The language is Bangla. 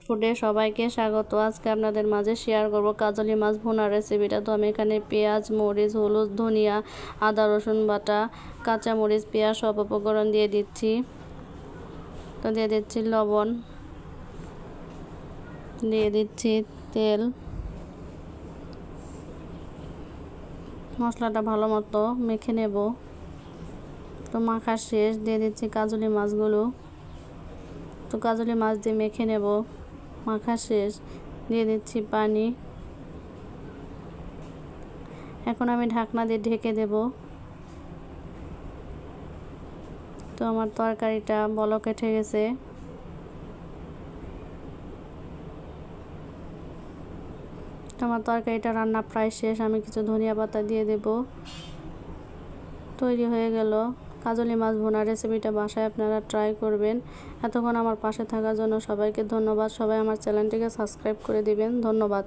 ফুডে সবাইকে স্বাগত। আজকে আপনাদের মাঝে শেয়ার করব কাজলি মাছ ভুনার রেসিপিটা। তো আমি এখানে পেঁয়াজ, মরিচ, হলুদ, ধনিয়া, আদা, রসুন বাটা, কাঁচামরিচ, পেঁয়াজ সব উপকরণ দিয়ে দিচ্ছি। তো দিয়ে দিচ্ছি লবণ, দিয়ে দিচ্ছি তেল। মশলাটা ভালো মতো মেখে নেব। তো মাখা শেষ, দিয়ে দিচ্ছি কাজলি মাছগুলো। তো কাজলি মাছ দিয়ে মেখে নেব। মাখা শেষ, দিয়ে দিচ্ছি পানি। এখন আমি ঢাকনা দিয়ে ঢেকে দেব। তো আমার তরকারিটা বলক উঠে গেছে। তো আমার তরকারিটা রান্না প্রায় শেষ। আমি কিছু ধনিয়া পাতা দিয়ে দেব। তৈরি হয়ে গেল কাজলি মাছ ভুনা রেসিপিটা। বাসায় আপনারা ট্রাই করবেন। এতক্ষণ আমার পাশে থাকার জন্য সবাইকে ধন্যবাদ। সবাই আমার চ্যানেলটিকে সাবস্ক্রাইব করে দিবেন। ধন্যবাদ।